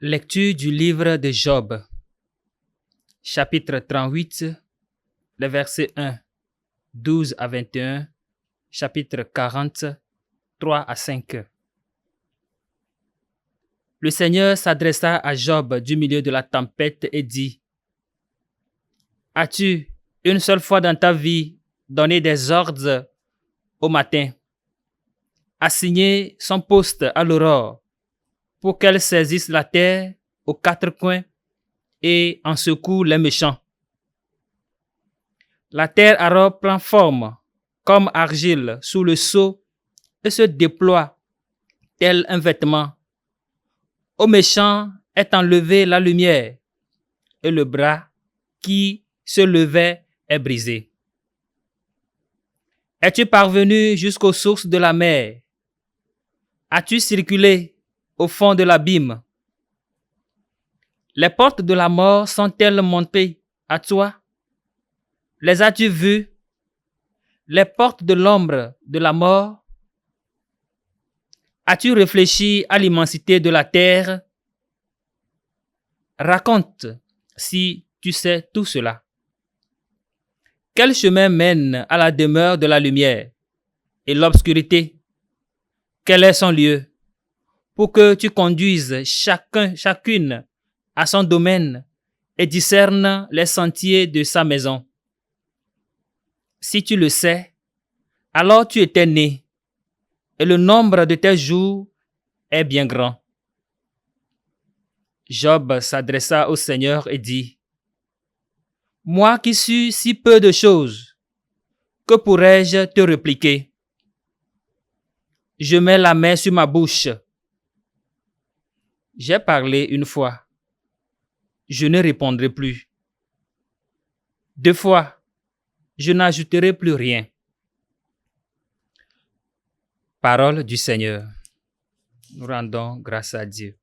Lecture du livre de Job, chapitre 38, les versets 1, 12 à 21, chapitre 40, 3 à 5. Le Seigneur s'adressa à Job du milieu de la tempête et dit: As-tu, une seule fois dans ta vie, donné des ordres au matin, assigné son poste à l'aurore, pour qu'elle saisisse la terre aux quatre coins et en secoue les méchants? La terre alors prend forme comme argile sous le sceau et se déploie tel un vêtement. Aux méchants est enlevée la lumière et le bras qui se levait est brisé. Es-tu parvenu jusqu'aux sources de la mer? As-tu circulé au fond de l'abîme? Les portes de la mort sont-elles montées à toi? Les as-tu vues? Les portes de l'ombre de la mort? As-tu réfléchi à l'immensité de la terre? Raconte si tu sais tout cela. Quel chemin mène à la demeure de la lumière et l'obscurité? Quel est son lieu? Pour que tu conduises chacune à son domaine et discernes les sentiers de sa maison. Si tu le sais, alors tu étais né, et le nombre de tes jours est bien grand. Job s'adressa au Seigneur et dit: Moi qui suis si peu de choses, que pourrais-je te répliquer? Je mets la main sur ma bouche. J'ai parlé une fois, je ne répondrai plus. Deux fois, je n'ajouterai plus rien. Parole du Seigneur. Nous rendons grâce à Dieu.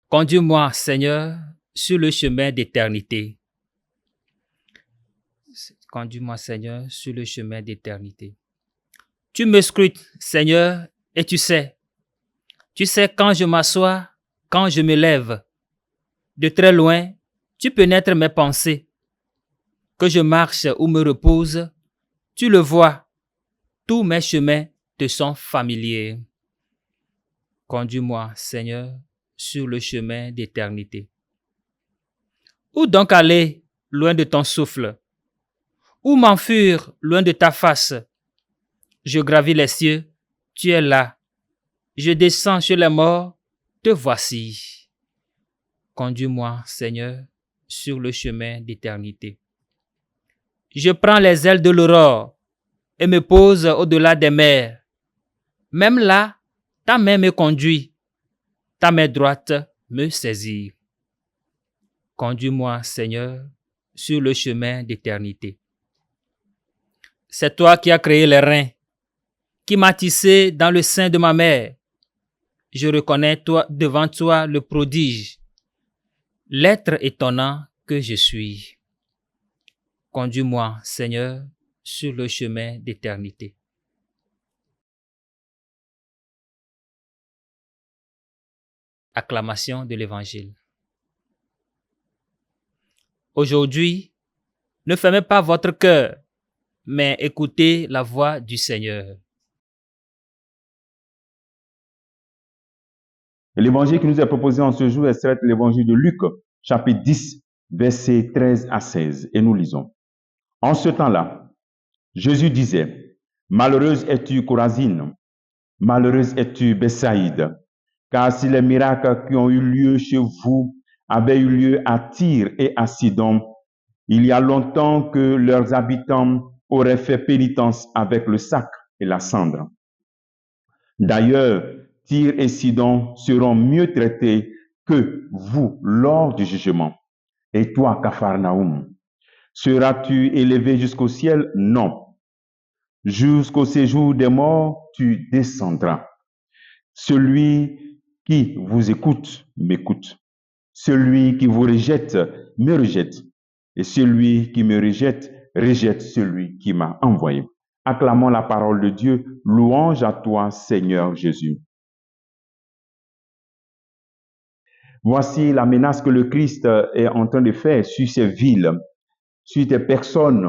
Conduis-moi, Seigneur, sur le chemin d'éternité. Conduis-moi, Seigneur, sur le chemin d'éternité. Tu me scrutes, Seigneur, et tu sais. Tu sais quand je m'assois, quand je me lève. De très loin, tu pénètres mes pensées. Que je marche ou me repose, tu le vois. Tous mes chemins te sont familiers. Conduis-moi, Seigneur, sur le chemin d'éternité. Où donc aller loin de ton souffle? Où m'enfuir loin de ta face? Je gravis les cieux, tu es là. Je descends chez les morts, te voici. Conduis-moi, Seigneur, sur le chemin d'éternité. Je prends les ailes de l'aurore et me pose au-delà des mers. Même là, ta main me conduit, ta main droite me saisit. Conduis-moi, Seigneur, sur le chemin d'éternité. C'est toi qui as créé les reins, qui m'as tissé dans le sein de ma mère. Je reconnais devant toi le prodige, l'être étonnant que je suis. Conduis-moi, Seigneur, sur le chemin d'éternité. Acclamation de l'Évangile. Aujourd'hui, ne fermez pas votre cœur, mais écoutez la voix du Seigneur. L'évangile qui nous est proposé en ce jour est certes l'évangile de Luc, chapitre 10, versets 13 à 16. Et nous lisons. En ce temps-là, Jésus disait: Malheureuse es-tu, Chorazine, malheureuse es-tu, Bethsaïde, car si les miracles qui ont eu lieu chez vous avaient eu lieu à Tyr et à Sidon, il y a longtemps que leurs habitants auraient fait pénitence avec le sac et la cendre. D'ailleurs, Tyr et Sidon seront mieux traités que vous lors du jugement. Et toi, Capharnaüm, seras-tu élevé jusqu'au ciel? Non. Jusqu'au séjour des morts, tu descendras. Celui qui vous écoute, m'écoute. Celui qui vous rejette, me rejette. Et celui qui me rejette, rejette celui qui m'a envoyé. Acclamons la parole de Dieu. Louange à toi, Seigneur Jésus. Voici la menace que le Christ est en train de faire sur ces villes, sur des personnes,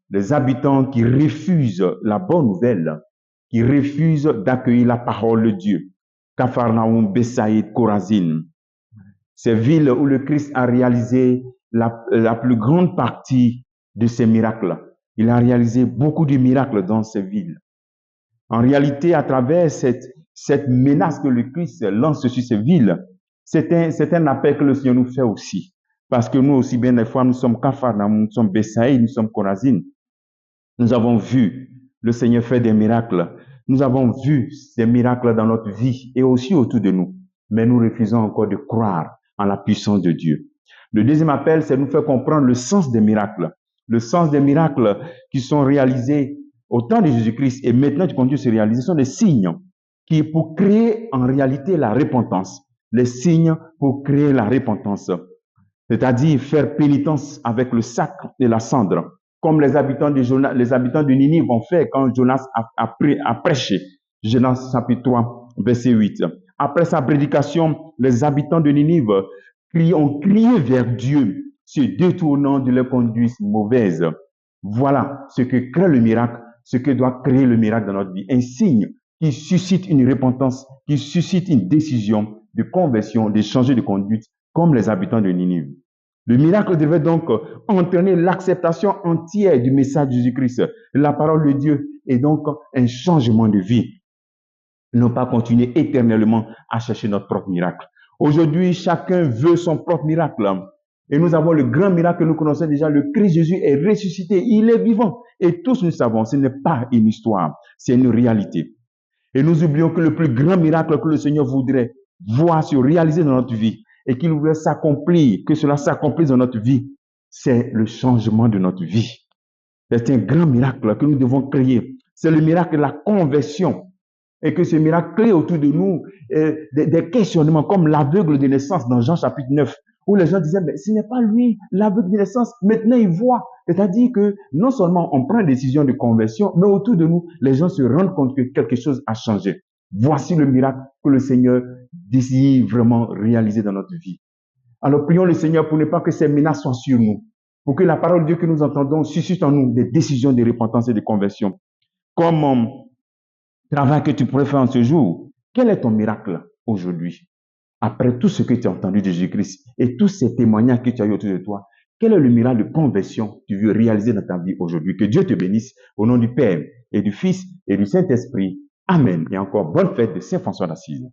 des habitants qui refusent la bonne nouvelle, qui refusent d'accueillir la parole de Dieu. Capharnaüm, Bethsaïde, Chorazin. Ces villes où le Christ a réalisé la plus grande partie de ses miracles. Il a réalisé beaucoup de miracles dans ces villes. En réalité, à travers cette menace que le Christ lance sur ces villes, c'est un appel que le Seigneur nous fait aussi. Parce que nous aussi, bien des fois, nous sommes Capharnaüm, nous sommes Bethsaïde, nous sommes Chorazin. Nous avons vu le Seigneur faire des miracles. Nous avons vu des miracles dans notre vie et aussi autour de nous. Mais nous refusons encore de croire en la puissance de Dieu. Le deuxième appel, c'est de nous faire comprendre le sens des miracles. Le sens des miracles qui sont réalisés au temps de Jésus-Christ et maintenant qui continuent de se réaliser sont des signes qui, pour créer en réalité la repentance, les signes pour créer la repentance, c'est-à-dire faire pénitence avec le sac et la cendre, comme les habitants de Ninive ont fait quand Jonas a prêché. Jonas chapitre 3, verset 8. Après sa prédication, les habitants de Ninive ont crié vers Dieu, se détournant de leurs conduites mauvaises. Voilà ce que crée le miracle, ce que doit créer le miracle dans notre vie. Un signe qui suscite une repentance, qui suscite une décision de conversion, de changer de conduite, comme les habitants de Ninive. Le miracle devait donc entraîner l'acceptation entière du message de Jésus-Christ, la parole de Dieu, et donc un changement de vie. Ne pas continuer éternellement à chercher notre propre miracle. Aujourd'hui, chacun veut son propre miracle. Et nous avons le grand miracle que nous connaissons déjà, le Christ Jésus est ressuscité, il est vivant. Et tous nous savons, ce n'est pas une histoire, c'est une réalité. Et nous oublions que le plus grand miracle que le Seigneur voudrait voir se réaliser dans notre vie, et qu'il voudrait s'accomplir, que cela s'accomplisse dans notre vie, c'est le changement de notre vie. C'est un grand miracle que nous devons créer. C'est le miracle de la conversion. Et que ce miracle crée autour de nous des questionnements comme l'aveugle de naissance dans Jean chapitre 9, où les gens disaient, mais ce n'est pas lui, l'aveugle de naissance, maintenant il voit. C'est-à-dire que non seulement on prend une décision de conversion, mais autour de nous, les gens se rendent compte que quelque chose a changé. Voici le miracle que le Seigneur désire vraiment réaliser dans notre vie. Alors prions le Seigneur pour ne pas que ces menaces soient sur nous, pour que la parole de Dieu que nous entendons suscite en nous des décisions de repentance et de conversion. Comme travail que tu pourrais faire en ce jour, quel est ton miracle aujourd'hui? Après tout ce que tu as entendu de Jésus-Christ et tous ces témoignages que tu as eu autour de toi, quel est le miracle de conversion que tu veux réaliser dans ta vie aujourd'hui? Que Dieu te bénisse au nom du Père et du Fils et du Saint-Esprit. Amen. Et encore bonne fête de Saint François d'Assise.